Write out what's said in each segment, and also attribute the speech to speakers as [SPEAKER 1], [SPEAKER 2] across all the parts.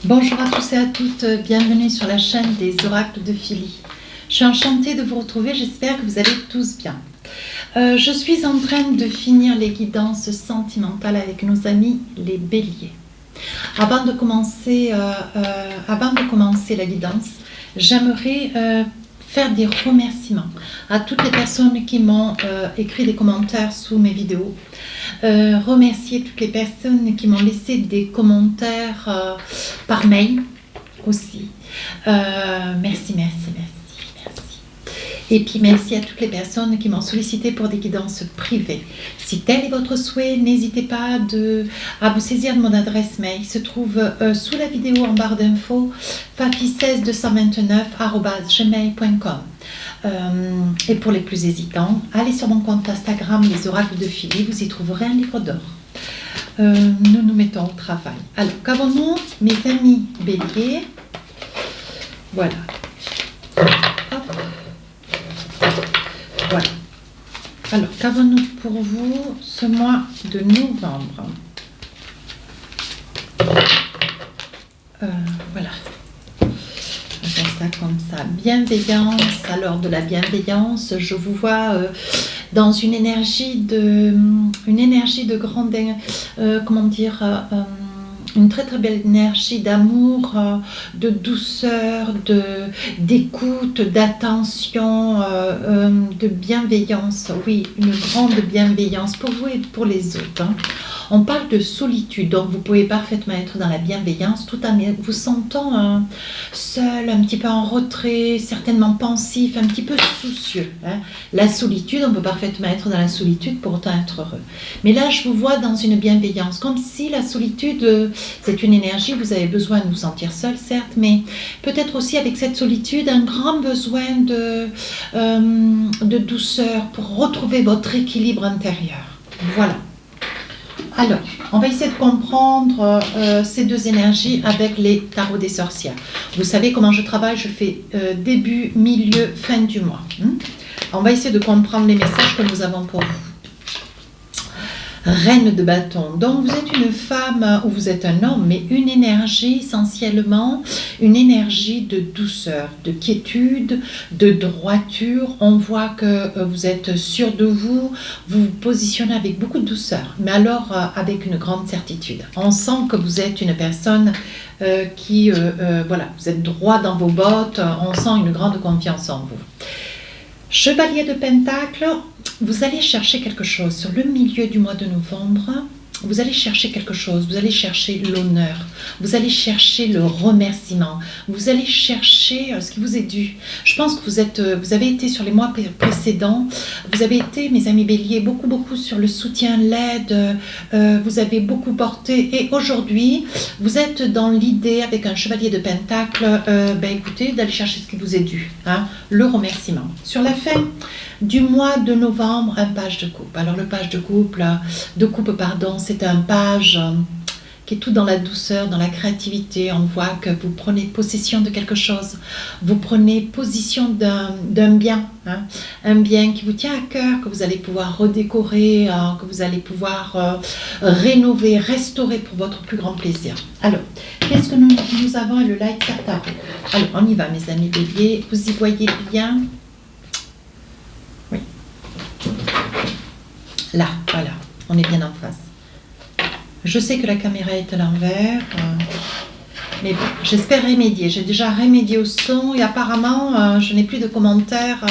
[SPEAKER 1] Bonjour à tous et à toutes, bienvenue sur la chaîne des oracles de Philly. Je suis enchantée de vous retrouver, j'espère que vous allez tous bien. Je suis en train de finir les guidances sentimentales avec nos amis les béliers. Avant de commencer la guidance, j'aimerais faire des remerciements à toutes les personnes qui m'ont écrit des commentaires sous mes vidéos. Remercier toutes les personnes qui m'ont laissé des commentaires par mail aussi. Merci. Et puis merci à toutes les personnes qui m'ont sollicité pour des guidances privées. Si tel est votre souhait, n'hésitez pas à vous saisir de mon adresse mail. Il se trouve sous la vidéo en barre d'infos, fafi16229@gmail.com. Et pour les plus hésitants, allez sur mon compte Instagram, les oracles de Philly, vous y trouverez un livre d'or. Nous nous mettons au travail. Alors, qu'avons-nous, mes amis béliers? Voilà. Voilà. Alors, qu'avons-nous pour vous ce mois de novembre? Voilà. On va faire ça comme ça. Bienveillance. Alors, de la bienveillance, je vous vois dans une énergie de grande, une très belle énergie d'amour, de douceur, d'écoute, d'attention, de bienveillance. Oui, une grande bienveillance pour vous et pour les autres. On parle de solitude, donc vous pouvez parfaitement être dans la bienveillance tout en vous sentant seul, un petit peu en retrait, certainement pensif, un petit peu soucieux. La solitude, on peut parfaitement être dans la solitude pour autant être heureux. Mais là, je vous vois dans une bienveillance, comme si la solitude, c'est une énergie, vous avez besoin de vous sentir seul, certes, mais peut-être aussi avec cette solitude, un grand besoin de douceur pour retrouver votre équilibre intérieur. Voilà. Alors, on va essayer de comprendre ces deux énergies avec les tarots des sorcières. Vous savez comment je travaille, je fais début, milieu, fin du mois. On va essayer de comprendre les messages que nous avons pour vous. Reine de bâton. Donc, vous êtes une femme ou vous êtes un homme, mais une énergie essentiellement, une énergie de douceur, de quiétude, de droiture. On voit que vous êtes sûr de vous, vous vous positionnez avec beaucoup de douceur, mais alors avec une grande certitude. On sent que vous êtes une personne voilà, vous êtes droit dans vos bottes, on sent une grande confiance en vous. Chevalier de Pentacle, vous allez chercher quelque chose sur le milieu du mois de novembre. Vous allez chercher quelque chose, vous allez chercher l'honneur, vous allez chercher le remerciement, vous allez chercher ce qui vous est dû. Je pense que vous avez été sur les mois précédents, vous avez été, mes amis béliers, beaucoup sur le soutien, l'aide, vous avez beaucoup porté et aujourd'hui, vous êtes dans l'idée avec un chevalier de Pentacle, écoutez, d'aller chercher ce qui vous est dû, le remerciement. Sur la fin du mois de novembre, un page de coupe. Alors le page de coupe, c'est un page qui est tout dans la douceur, dans la créativité. On voit que vous prenez possession de quelque chose, vous prenez position d'un bien, un bien qui vous tient à cœur, que vous allez pouvoir redécorer, que vous allez pouvoir rénover, restaurer pour votre plus grand plaisir. Alors, qu'est-ce que nous avons le Light Tarot? Alors, on y va mes amis béliers, vous y voyez bien? Oui. Là, voilà, on est bien en face. Je sais que la caméra est à l'envers, mais bon, j'espère remédier. J'ai déjà remédié au son et apparemment, je n'ai plus de commentaires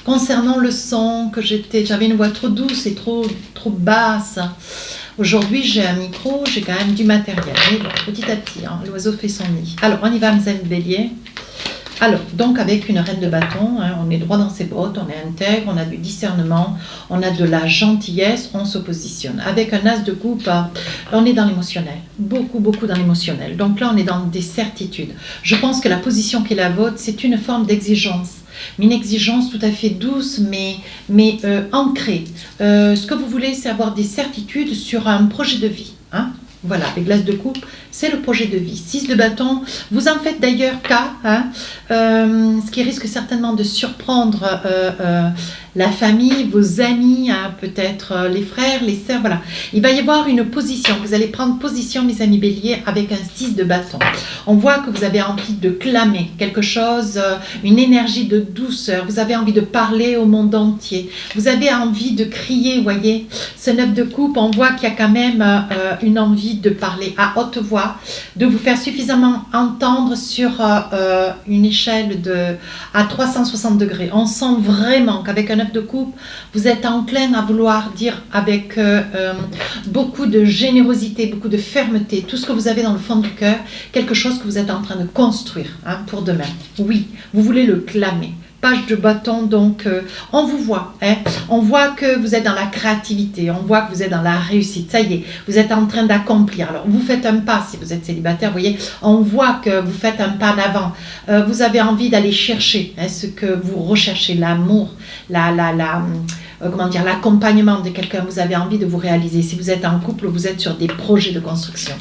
[SPEAKER 1] concernant le son, que j'avais une voix trop douce et trop basse. Aujourd'hui, j'ai un micro, j'ai quand même du matériel. Mais bon, petit à petit, l'oiseau fait son nid. Alors, on y va, mes amis béliers. Alors, donc avec une reine de bâton, on est droit dans ses bottes, on est intègre, on a du discernement, on a de la gentillesse, on se positionne. Avec un as de coupe, on est dans l'émotionnel, beaucoup dans l'émotionnel. Donc là, on est dans des certitudes. Je pense que la position qui est la vôtre, c'est une forme d'exigence. Mais une exigence tout à fait douce, mais ancrée. Ce que vous voulez, c'est avoir des certitudes sur un projet de vie. Voilà, avec l'as de coupe, c'est le projet de vie. 6 de bâton, vous en faites d'ailleurs cas, ce qui risque certainement de surprendre la famille, vos amis, hein, peut-être les frères, les sœurs, voilà. Il va y avoir une position, vous allez prendre position, mes amis béliers, avec un 6 de bâton. On voit que vous avez envie de clamer quelque chose, une énergie de douceur, vous avez envie de parler au monde entier, vous avez envie de crier, vous voyez. Ce 9 de coupe, on voit qu'il y a quand même une envie de parler à haute voix, de vous faire suffisamment entendre sur une échelle à 360 degrés. On sent vraiment qu'avec un 9 de coupe, vous êtes enclin à vouloir dire avec beaucoup de générosité, beaucoup de fermeté, tout ce que vous avez dans le fond du cœur, quelque chose que vous êtes en train de construire hein, pour demain. Oui, vous voulez le clamer. Page de bâton, donc on vous voit, hein, on voit que vous êtes dans la créativité, on voit que vous êtes dans la réussite, ça y est, vous êtes en train d'accomplir. Alors vous faites un pas, si vous êtes célibataire, vous voyez, on voit que vous faites un pas en avant, vous avez envie d'aller chercher hein, ce que vous recherchez, l'amour, comment dire, l'accompagnement de quelqu'un, vous avez envie de vous réaliser. Si vous êtes en couple, vous êtes sur des projets de construction.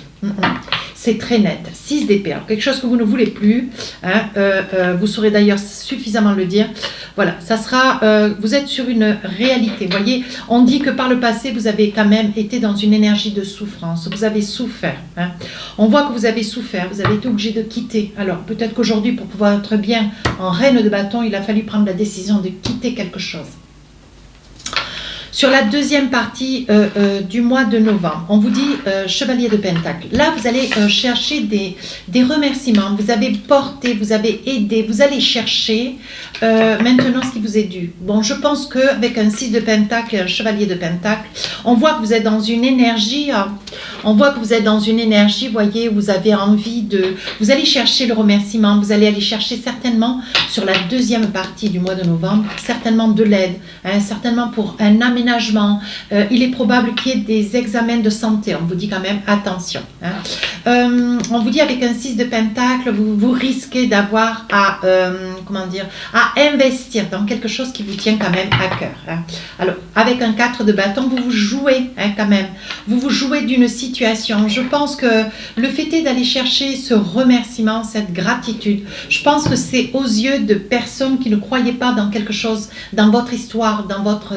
[SPEAKER 1] C'est très net. 6 d'épée. Alors, quelque chose que vous ne voulez plus. Hein, vous saurez d'ailleurs suffisamment le dire. Voilà, ça sera... vous êtes sur une réalité. Vous voyez, on dit que par le passé, vous avez quand même été dans une énergie de souffrance. Vous avez souffert. Hein. On voit que vous avez souffert. Vous avez été obligé de quitter. Alors, peut-être qu'aujourd'hui, pour pouvoir être bien en reine de bâton, il a fallu prendre la décision de quitter quelque chose. Sur la deuxième partie du mois de novembre, on vous dit chevalier de pentacle. Là, vous allez chercher des remerciements. Vous avez porté, vous avez aidé, vous allez chercher maintenant ce qui vous est dû. Bon, je pense qu'avec un 6 de pentacle et un chevalier de pentacle, on voit que vous êtes dans une énergie, vous voyez, vous avez envie de... Vous allez chercher le remerciement, vous allez aller chercher certainement sur la deuxième partie du mois de novembre, certainement de l'aide, hein, certainement pour un aménagement. Il est probable qu'il y ait des examens de santé. On vous dit quand même attention. Hein. On vous dit avec un 6 de pentacle, vous risquez d'avoir à investir dans quelque chose qui vous tient quand même à cœur. Hein. Alors, avec un 4 de bâton, vous jouez hein, quand même. Vous jouez d'une situation. Je pense que le fait est d'aller chercher ce remerciement, cette gratitude. Je pense que c'est aux yeux de personnes qui ne croyaient pas dans quelque chose, dans votre histoire, dans votre...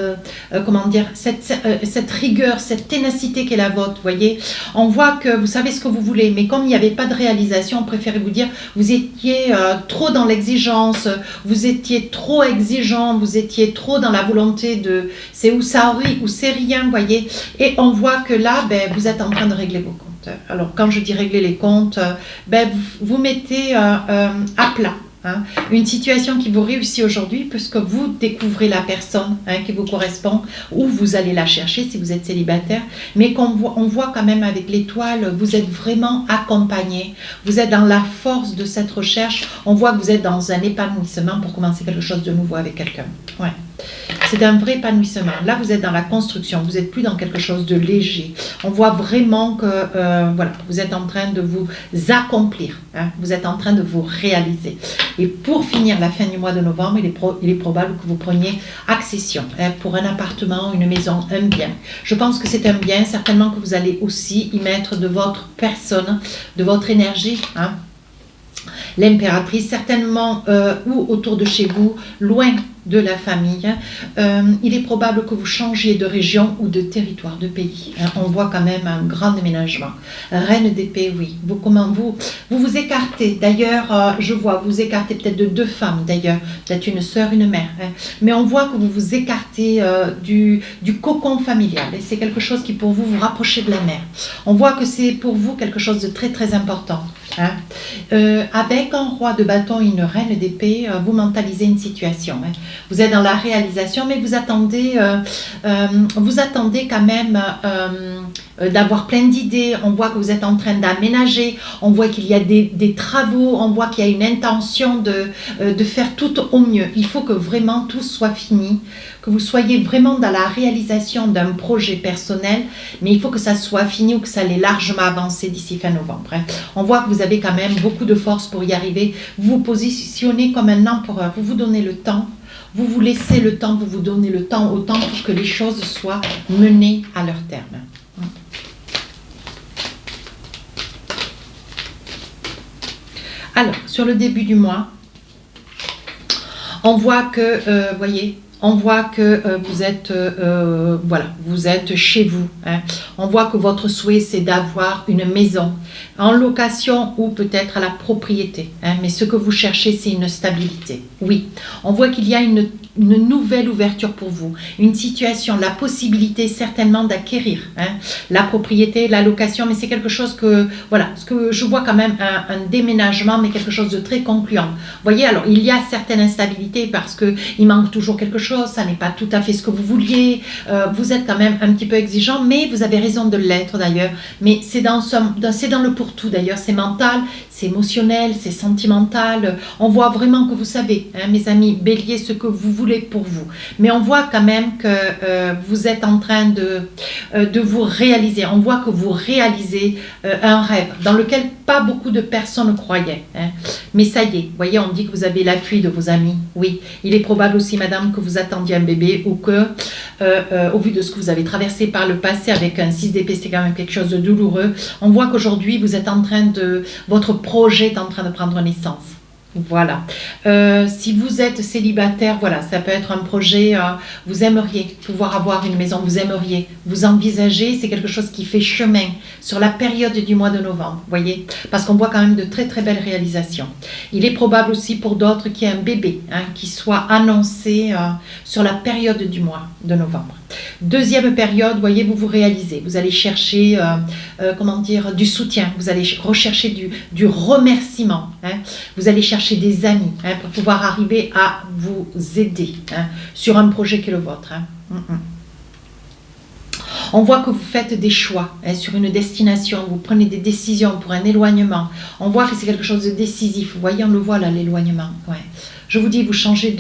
[SPEAKER 1] cette rigueur, cette ténacité qui est la vôtre, vous voyez. On voit que vous savez ce que vous voulez, mais comme il n'y avait pas de réalisation, on préférait vous dire, vous étiez trop dans l'exigence, vous étiez trop exigeant, vous étiez trop dans la volonté de c'est ou ça ou c'est rien, vous voyez. Et on voit que là, vous êtes en train de régler vos comptes. Alors, quand je dis régler les comptes, vous mettez à plat. Hein, une situation qui vous réussit aujourd'hui puisque vous découvrez la personne hein, qui vous correspond ou vous allez la chercher si vous êtes célibataire, mais on voit quand même avec l'étoile, vous êtes vraiment accompagné, vous êtes dans la force de cette recherche, on voit que vous êtes dans un épanouissement pour commencer quelque chose de nouveau avec quelqu'un. Ouais. C'est un vrai épanouissement. Là, vous êtes dans la construction, vous n'êtes plus dans quelque chose de léger. On voit vraiment que voilà, vous êtes en train de vous accomplir, hein, vous êtes en train de vous réaliser. Et pour finir la fin du mois de novembre, il est probable que vous preniez accession hein, pour un appartement, une maison, un bien. Je pense que c'est un bien, certainement que vous allez aussi y mettre de votre personne, de votre énergie, hein. L'impératrice, certainement ou autour de chez vous, loin de la famille, il est probable que vous changiez de région ou de territoire, de pays. On voit quand même un grand déménagement. Reine d'épée, oui. Vous écartez. D'ailleurs, je vois, vous écartez peut-être de 2 femmes, d'ailleurs. Peut-être une sœur, une mère. Hein. Mais on voit que vous vous écartez du cocon familial. Et c'est quelque chose qui, pour vous, vous rapprochez de la mère. On voit que c'est pour vous quelque chose de très, très important. Hein. Avec un roi de bâton et une reine d'épée, vous mentalisez une situation. Hein. Vous êtes dans la réalisation, mais vous attendez quand même d'avoir plein d'idées. On voit que vous êtes en train d'aménager, on voit qu'il y a des travaux, on voit qu'il y a une intention de faire tout au mieux. Il faut que vraiment tout soit fini, que vous soyez vraiment dans la réalisation d'un projet personnel, mais il faut que ça soit fini ou que ça l'ait largement avancé d'ici fin novembre. Hein. On voit que vous avez quand même beaucoup de force pour y arriver. Vous vous positionnez comme un empereur, vous vous donnez le temps. Vous vous laissez le temps, vous vous donnez le temps autant pour que les choses soient menées à leur terme. Alors, sur le début du mois, on voit que, voyez, On voit que vous êtes, voilà, vous êtes chez vous. Hein. On voit que votre souhait, c'est d'avoir une maison en location ou peut-être à la propriété. Hein. Mais ce que vous cherchez, c'est une stabilité. Oui, on voit qu'il y a une nouvelle ouverture pour vous, une situation, la possibilité certainement d'acquérir la propriété, la location, mais c'est quelque chose que, voilà, ce que je vois quand même un déménagement, mais quelque chose de très concluant. Vous voyez, alors il y a certaines instabilités parce qu'il manque toujours quelque chose, ça n'est pas tout à fait ce que vous vouliez, vous êtes quand même un petit peu exigeant, mais vous avez raison de l'être d'ailleurs, mais c'est dans le pour-tout d'ailleurs, c'est mental, c'est émotionnel, c'est sentimental, on voit vraiment que vous savez, mes amis Bélier, ce que vous voulez pour vous. Mais on voit quand même que vous êtes en train de vous réaliser. On voit que vous réalisez un rêve dans lequel pas beaucoup de personnes croyaient. Hein. Mais ça y est, vous voyez, on dit que vous avez l'appui de vos amis. Oui, il est probable aussi, madame, que vous attendiez un bébé ou que, au vu de ce que vous avez traversé par le passé avec un 6 d'épée, c'était quand même quelque chose de douloureux. On voit qu'aujourd'hui, vous êtes en train votre projet est en train de prendre naissance. Voilà. Si vous êtes célibataire, voilà, ça peut être un projet, vous aimeriez pouvoir avoir une maison, vous aimeriez, vous envisagez, c'est quelque chose qui fait chemin sur la période du mois de novembre, voyez, parce qu'on voit quand même de très très belles réalisations. Il est probable aussi pour d'autres qu'il y ait un bébé qui soit annoncé sur la période du mois de novembre. Deuxième période, voyez, vous vous réalisez, vous allez chercher, comment dire, du soutien, vous allez rechercher du remerciement, vous allez chercher des amis pour pouvoir arriver à vous aider sur un projet qui est le vôtre. On voit que vous faites des choix sur une destination, vous prenez des décisions pour un éloignement. On voit que c'est quelque chose de décisif. Vous voyez, on le voit là, l'éloignement. Ouais. Je vous dis, vous changez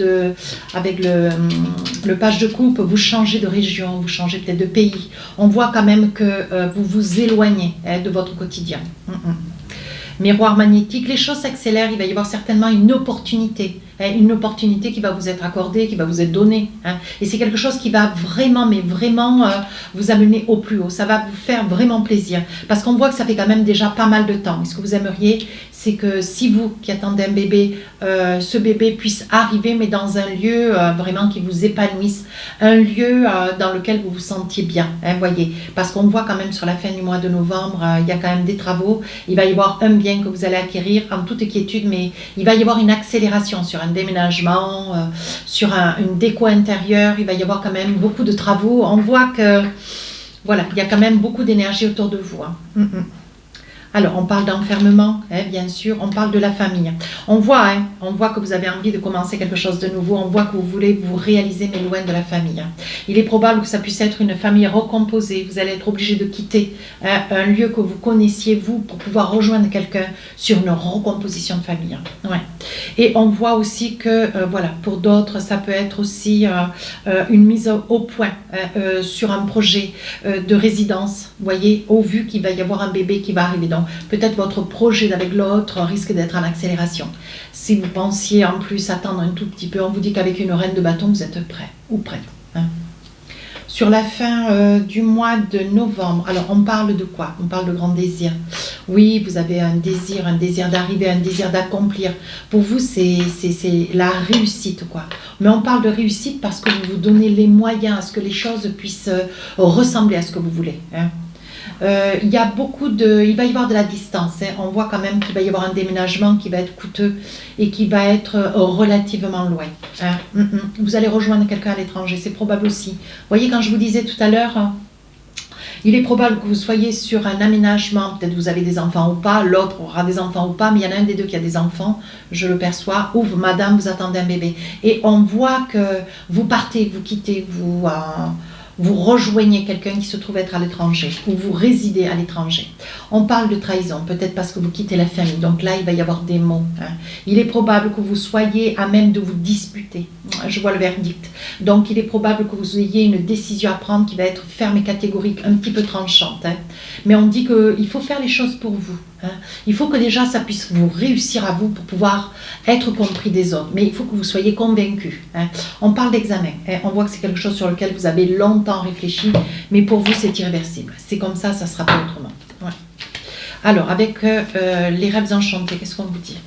[SPEAKER 1] avec le page de coupe, vous changez de région, vous changez peut-être de pays. On voit quand même que vous vous éloignez de votre quotidien. Miroir magnétique, les choses s'accélèrent, il va y avoir certainement une opportunité qui va vous être accordée, qui va vous être donnée. Et c'est quelque chose qui va vraiment, mais vraiment vous amener au plus haut. Ça va vous faire vraiment plaisir. Parce qu'on voit que ça fait quand même déjà pas mal de temps. Et ce que vous aimeriez, c'est que si vous qui attendez un bébé, ce bébé puisse arriver, mais dans un lieu vraiment qui vous épanouisse, un lieu dans lequel vous vous sentiez bien, voyez. Parce qu'on voit quand même sur la fin du mois de novembre, il y a quand même des travaux, il va y avoir un bien que vous allez acquérir en toute quiétude, mais il va y avoir une accélération sur un déménagement, sur une déco intérieure, il va y avoir quand même beaucoup de travaux. On voit que, voilà, il y a quand même beaucoup d'énergie autour de vous. Alors, on parle d'enfermement, bien sûr, on parle de la famille. On voit que vous avez envie de commencer quelque chose de nouveau, on voit que vous voulez vous réaliser, mais loin de la famille. Il est probable que ça puisse être une famille recomposée, vous allez être obligé de quitter un lieu que vous connaissiez, vous, pour pouvoir rejoindre quelqu'un sur une recomposition de famille. Ouais. Et on voit aussi que, voilà, pour d'autres, ça peut être aussi une mise au point sur un projet de résidence, vous voyez, au vu qu'il va y avoir un bébé qui va arriver. Donc, peut-être votre projet avec l'autre risque d'être en accélération. Si vous pensiez en plus attendre un tout petit peu, on vous dit qu'avec une reine de bâton, vous êtes prêt ou prête. Sur la fin du mois de novembre, alors on parle de quoi? On parle de grand désir. Oui, vous avez un désir d'arriver, un désir d'accomplir. Pour vous, c'est la réussite, quoi. Mais on parle de réussite parce que vous vous donnez les moyens à ce que les choses puissent ressembler à ce que vous voulez. Il va y avoir de la distance. On voit quand même qu'il va y avoir un déménagement qui va être coûteux et qui va être relativement loin. Vous allez rejoindre quelqu'un à l'étranger, c'est probable aussi. Vous voyez, quand je vous disais tout à l'heure, il est probable que vous soyez sur un aménagement, peut-être vous avez des enfants ou pas, l'autre aura des enfants ou pas, mais il y en a un des deux qui a des enfants, je le perçois, ou madame, vous attendez un bébé. Et on voit que vous partez, vous quittez, vous rejoignez quelqu'un qui se trouve être à l'étranger ou vous résidez à l'étranger. On parle de trahison, peut-être parce que vous quittez la famille. Donc là, il va y avoir des mots. Il est probable que vous soyez à même de vous disputer. Je vois le verdict. Donc, il est probable que vous ayez une décision à prendre qui va être ferme et catégorique, un petit peu tranchante. Mais on dit qu'il faut faire les choses pour vous. Il faut que déjà ça puisse vous réussir à vous pour pouvoir être compris des autres. Mais il faut que vous soyez convaincus. On parle d'examen. On voit que c'est quelque chose sur lequel vous avez longtemps réfléchi, mais pour vous c'est irréversible. C'est comme ça ne sera pas autrement. Ouais. Alors, avec les rêves enchantés, qu'est-ce qu'on vous dit?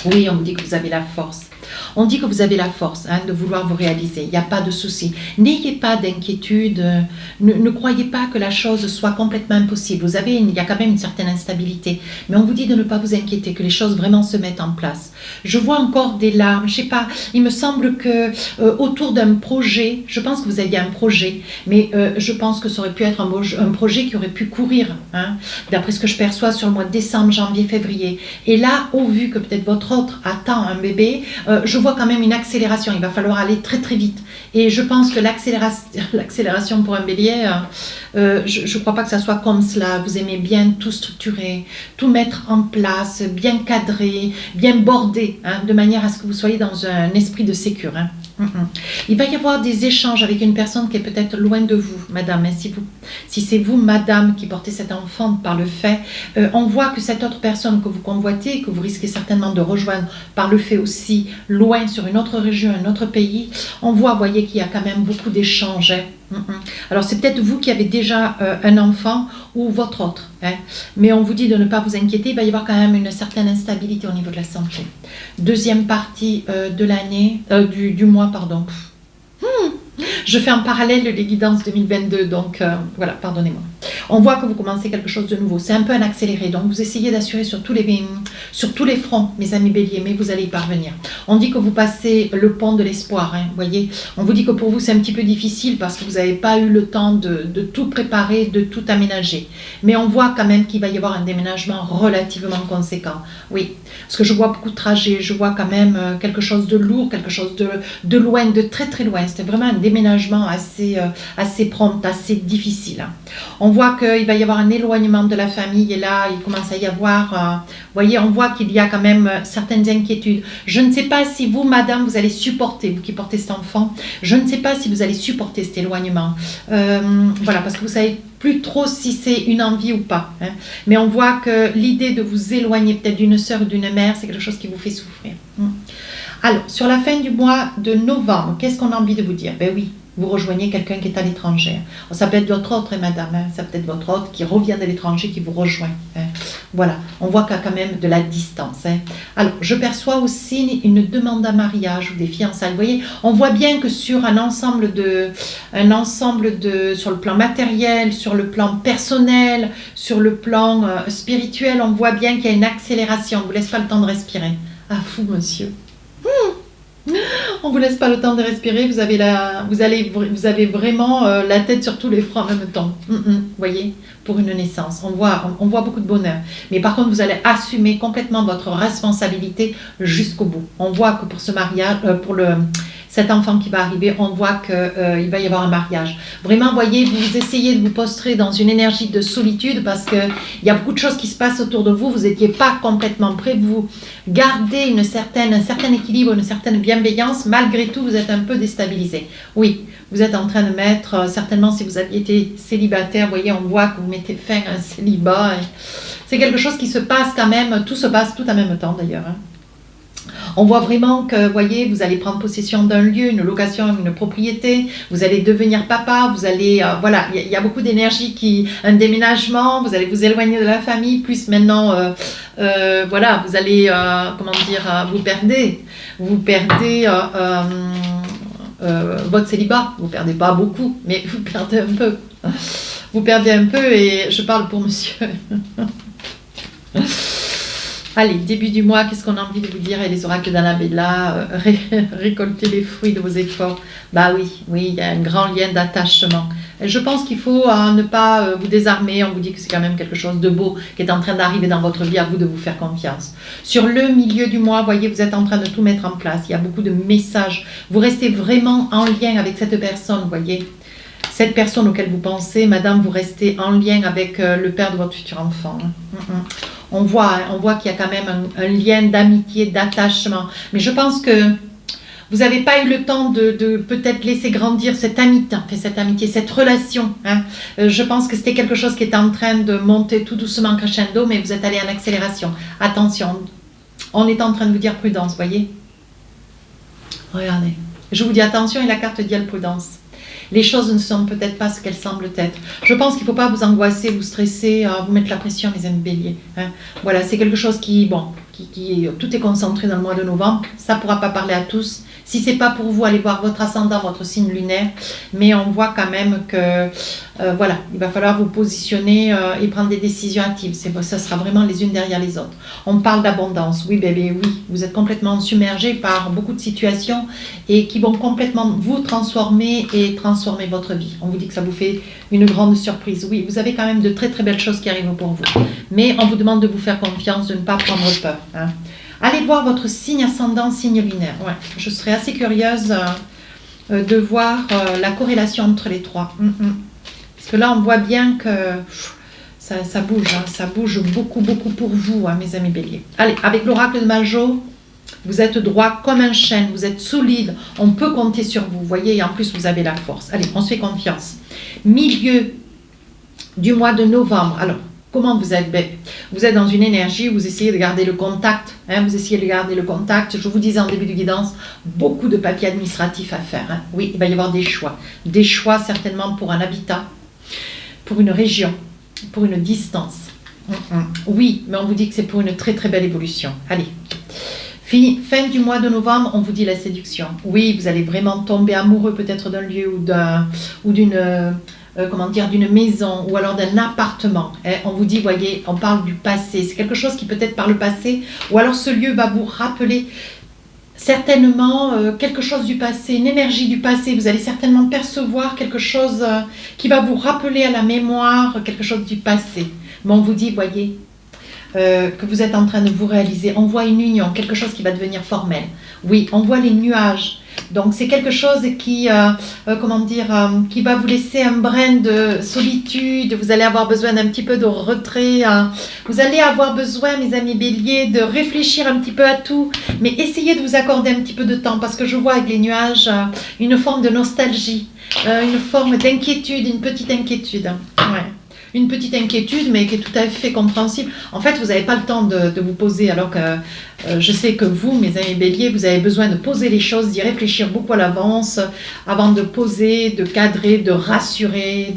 [SPEAKER 1] Oui, on vous dit que vous avez la force. On dit que vous avez la force de vouloir vous réaliser. Il n'y a pas de souci. N'ayez pas d'inquiétude. Ne croyez pas que la chose soit complètement impossible. Il y a quand même une certaine instabilité. Mais on vous dit de ne pas vous inquiéter, que les choses vraiment se mettent en place. Je vois encore des larmes. Je sais pas. Il me semble que autour d'un projet, je pense que vous aviez un projet, mais je pense que ça aurait pu être un projet qui aurait pu courir, d'après ce que je perçois sur le mois de décembre, janvier, février. Et là, au vu que peut-être votre autre attend un bébé, je vois quand même une accélération. Il va falloir aller très très vite. Et je pense que l'accélération pour un bélier, je ne crois pas que ça soit comme cela. Vous aimez bien tout structurer, tout mettre en place, bien cadrer, bien border, de manière à ce que vous soyez dans un esprit de sécurité. Il va y avoir des échanges avec une personne qui est peut-être loin de vous, madame. Si c'est vous, madame, qui portez cet enfant par le fait, on voit que cette autre personne que vous convoitez, que vous risquez certainement de rejoindre par le fait aussi, loin, sur une autre région, un autre pays, on voit, voyez, qu'il y a quand même beaucoup d'échanges. Alors c'est peut-être vous qui avez déjà un enfant ou votre autre, mais on vous dit de ne pas vous inquiéter, il va y avoir quand même une certaine instabilité au niveau de la santé. Deuxième partie de l'année, du mois, pardon. Je fais en parallèle les guidances 2022, donc voilà, pardonnez-moi. On voit que vous commencez quelque chose de nouveau, c'est un peu un accéléré, donc vous essayez d'assurer sur tous les fronts, mes amis béliers, mais vous allez y parvenir. On dit que vous passez le pont de l'espoir, voyez. On vous dit que pour vous c'est un petit peu difficile parce que vous n'avez pas eu le temps de tout préparer, de tout aménager. Mais on voit quand même qu'il va y avoir un déménagement relativement conséquent, oui. Parce que je vois beaucoup de trajets, je vois quand même quelque chose de lourd, quelque chose de loin, de très très loin. C'était vraiment un déménagement assez prompt, assez difficile. On voit qu'il va y avoir un éloignement de la famille et là, il commence à y avoir, voyez, on voit qu'il y a quand même certaines inquiétudes. Je ne sais pas si vous, madame, vous allez supporter, vous qui portez cet enfant, je ne sais pas si vous allez supporter cet éloignement. Voilà, parce que vous savez plus trop si c'est une envie ou pas. Mais on voit que l'idée de vous éloigner peut-être d'une sœur ou d'une mère, c'est quelque chose qui vous fait souffrir. Alors, sur la fin du mois de novembre, qu'est-ce qu'on a envie de vous dire? Ben oui, vous rejoignez quelqu'un qui est à l'étranger. Ça peut être votre autre, madame, ça peut être votre autre qui revient de l'étranger, qui vous rejoint. Voilà, on voit qu'il y a quand même de la distance. Alors, je perçois aussi une demande à mariage ou des fiançailles. Vous voyez, on voit bien que sur sur le plan matériel, sur le plan personnel, sur le plan spirituel, on voit bien qu'il y a une accélération. On ne vous laisse pas le temps de respirer. Ah, fou, monsieur. On ne vous laisse pas le temps de respirer, vous avez vraiment la tête sur tous les fronts en même temps. Voyez, pour une naissance, on voit beaucoup de bonheur. Mais par contre, vous allez assumer complètement votre responsabilité jusqu'au bout. On voit que pour ce mariage, cet enfant qui va arriver, on voit qu'il va y avoir un mariage. Vraiment, voyez, vous essayez de vous postrer dans une énergie de solitude parce qu'il y a beaucoup de choses qui se passent autour de vous. Vous n'étiez pas complètement prêt. Vous gardez un certain équilibre, une certaine bienveillance. Malgré tout, vous êtes un peu déstabilisé. Oui, vous êtes en train de mettre, certainement si vous aviez été célibataire, vous voyez, on voit que vous mettez fin à un célibat. C'est quelque chose qui se passe quand même, tout se passe tout en même temps d'ailleurs. On voit vraiment que, voyez, vous allez prendre possession d'un lieu, une location, une propriété, vous allez devenir papa, vous allez, voilà, il y a beaucoup d'énergie un déménagement, vous allez vous éloigner de la famille, plus maintenant, voilà, vous allez, comment dire, vous perdez votre célibat, vous perdez pas beaucoup, mais vous perdez un peu. Vous perdez un peu et je parle pour monsieur. Allez, début du mois, qu'est-ce qu'on a envie de vous dire? Et les oracles d'Annabella, récolter les fruits de vos efforts. Bah oui, il y a un grand lien d'attachement. Et je pense qu'il faut ne pas vous désarmer. On vous dit que c'est quand même quelque chose de beau qui est en train d'arriver dans votre vie, à vous de vous faire confiance. Sur le milieu du mois, voyez, vous êtes en train de tout mettre en place. Il y a beaucoup de messages. Vous restez vraiment en lien avec cette personne, voyez. Cette personne auquel vous pensez, madame, vous restez en lien avec le père de votre futur enfant. On voit qu'il y a quand même un lien d'amitié, d'attachement. Mais je pense que vous n'avez pas eu le temps de peut-être laisser grandir cette amitié, cette relation. Je pense que c'était quelque chose qui était en train de monter tout doucement crescendo, mais vous êtes allé en accélération. Attention, on est en train de vous dire prudence, voyez. Regardez. Je vous dis attention et la carte dit prudence. Les choses ne sont peut-être pas ce qu'elles semblent être. Je pense qu'il ne faut pas vous angoisser, vous stresser, vous mettre la pression, les amis béliers. Hein. Voilà, c'est quelque chose qui, bon, tout est concentré dans le mois de novembre. Ça ne pourra pas parler à tous. Si ce n'est pas pour vous, allez voir votre ascendant, votre signe lunaire. Mais on voit quand même que, voilà, il va falloir vous positionner et prendre des décisions actives. Ça sera vraiment les unes derrière les autres. On parle d'abondance. Oui, bébé, oui. Vous êtes complètement submergé par beaucoup de situations et qui vont complètement vous transformer et transformer votre vie. On vous dit que ça vous fait une grande surprise. Oui, vous avez quand même de très très belles choses qui arrivent pour vous. Mais on vous demande de vous faire confiance, de ne pas prendre peur. Hein. Allez voir votre signe ascendant, signe lunaire. Ouais, je serais assez curieuse de voir la corrélation entre les trois. Parce que là, on voit bien que ça bouge. Hein, ça bouge beaucoup, beaucoup pour vous, hein, mes amis béliers. Allez, avec l'oracle de Majo, vous êtes droit comme un chêne, vous êtes solide. On peut compter sur vous, vous voyez, et en plus, vous avez la force. Allez, on se fait confiance. Milieu du mois de novembre. Alors, comment vous êtes? Vous êtes dans une énergie où vous essayez de garder le contact. Hein, vous essayez de garder le contact. Je vous disais en début de guidance, beaucoup de papiers administratifs à faire. Hein. Oui, il va y avoir des choix. Des choix certainement pour un habitat, pour une région, pour une distance. Oui, mais on vous dit que c'est pour une très très belle évolution. Allez. Fin du mois de novembre, on vous dit la séduction. Oui, vous allez vraiment tomber amoureux peut-être d'un lieu ou d'une... d'une maison ou alors d'un appartement. Hein, on vous dit, voyez, on parle du passé. C'est quelque chose qui peut-être par le passé, ou alors ce lieu va vous rappeler certainement quelque chose du passé, une énergie du passé. Vous allez certainement percevoir quelque chose qui va vous rappeler à la mémoire quelque chose du passé. Mais on vous dit, voyez, que vous êtes en train de vous réaliser. On voit une union, quelque chose qui va devenir formel. Oui, on voit les nuages. Donc c'est quelque chose qui, qui va vous laisser un brin de solitude. Vous allez avoir besoin d'un petit peu de retrait. Vous allez avoir besoin, mes amis béliers, de réfléchir un petit peu à tout. Mais essayez de vous accorder un petit peu de temps parce que je vois avec les nuages une forme de nostalgie, une forme d'inquiétude, une petite inquiétude. Ouais. Une petite inquiétude, mais qui est tout à fait compréhensible. En fait, vous n'avez pas le temps de vous poser, alors que je sais que vous, mes amis béliers, vous avez besoin de poser les choses, d'y réfléchir beaucoup à l'avance, avant de poser, de cadrer, de rassurer.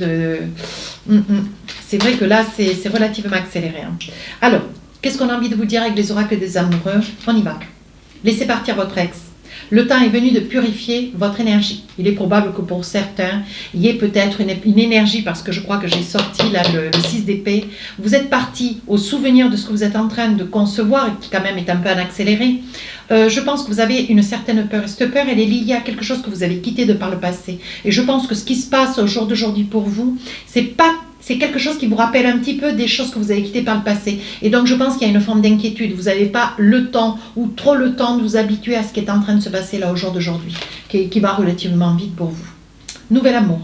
[SPEAKER 1] C'est vrai que là, c'est relativement accéléré. Hein. Alors, qu'est-ce qu'on a envie de vous dire avec les oracles des amoureux? On y va. Laissez partir votre ex. Le temps est venu de purifier votre énergie. Il est probable que pour certains, il y ait peut-être une énergie, parce que je crois que j'ai sorti là le 6 d'épée. Vous êtes parti au souvenir de ce que vous êtes en train de concevoir, et qui quand même est un peu en accéléré. Je pense que vous avez une certaine peur. Et cette peur, elle est liée à quelque chose que vous avez quitté de par le passé. Et je pense que ce qui se passe au jour d'aujourd'hui pour vous, c'est quelque chose qui vous rappelle un petit peu des choses que vous avez quittées par le passé. Et donc, je pense qu'il y a une forme d'inquiétude. Vous n'avez pas le temps ou trop le temps de vous habituer à ce qui est en train de se passer là au jour d'aujourd'hui, qui va relativement vite pour vous. Nouvel amour.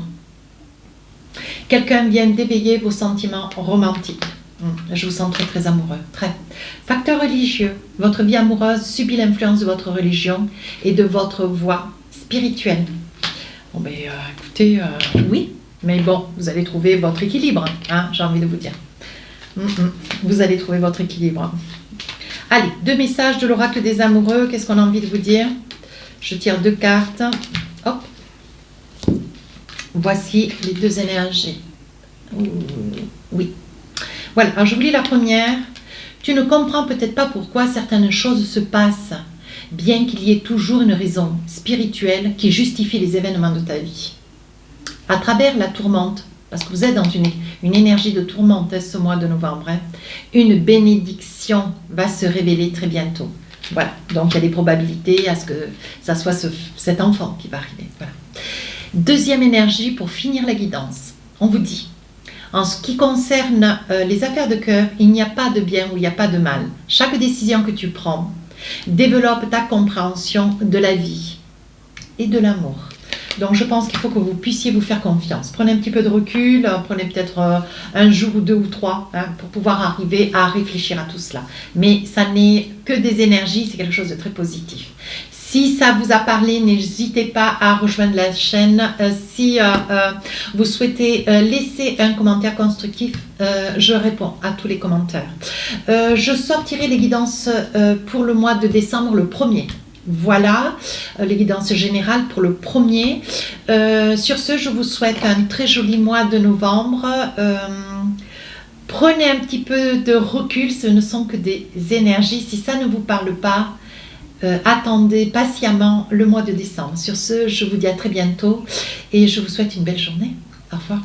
[SPEAKER 1] Quelqu'un vient d'éveiller vos sentiments romantiques. Je vous sens très très amoureux. Très. Facteur religieux. Votre vie amoureuse subit l'influence de votre religion et de votre voie spirituelle. Bon, ben, écoutez, oui. Mais bon, vous allez trouver votre équilibre, hein, j'ai envie de vous dire. Vous allez trouver votre équilibre. Allez, 2 messages de l'oracle des amoureux. Qu'est-ce qu'on a envie de vous dire? Je tire 2 cartes. Hop. Voici les 2 énergies. Oui. Voilà, alors je vous lis la première. Tu ne comprends peut-être pas pourquoi certaines choses se passent, bien qu'il y ait toujours une raison spirituelle qui justifie les événements de ta vie. À travers la tourmente, parce que vous êtes dans une énergie de tourmente ce mois de novembre, hein, une bénédiction va se révéler très bientôt. Voilà, donc il y a des probabilités à ce que ça soit cet enfant qui va arriver. Voilà. Deuxième énergie pour finir la guidance. On vous dit, en ce qui concerne les affaires de cœur, il n'y a pas de bien ou il n'y a pas de mal. Chaque décision que tu prends développe ta compréhension de la vie et de l'amour. Donc je pense qu'il faut que vous puissiez vous faire confiance. Prenez un petit peu de recul, prenez peut-être un jour ou 2 ou 3 hein, pour pouvoir arriver à réfléchir à tout cela. Mais ça n'est que des énergies, c'est quelque chose de très positif. Si ça vous a parlé, n'hésitez pas à rejoindre la chaîne. Si vous souhaitez laisser un commentaire constructif, je réponds à tous les commentaires. Je sortirai les guidances pour le mois de décembre, le 1er. Voilà les guidances générales pour le premier. Sur ce, je vous souhaite un très joli mois de novembre. Prenez un petit peu de recul, ce ne sont que des énergies. Si ça ne vous parle pas, attendez patiemment le mois de décembre. Sur ce, je vous dis à très bientôt et je vous souhaite une belle journée. Au revoir.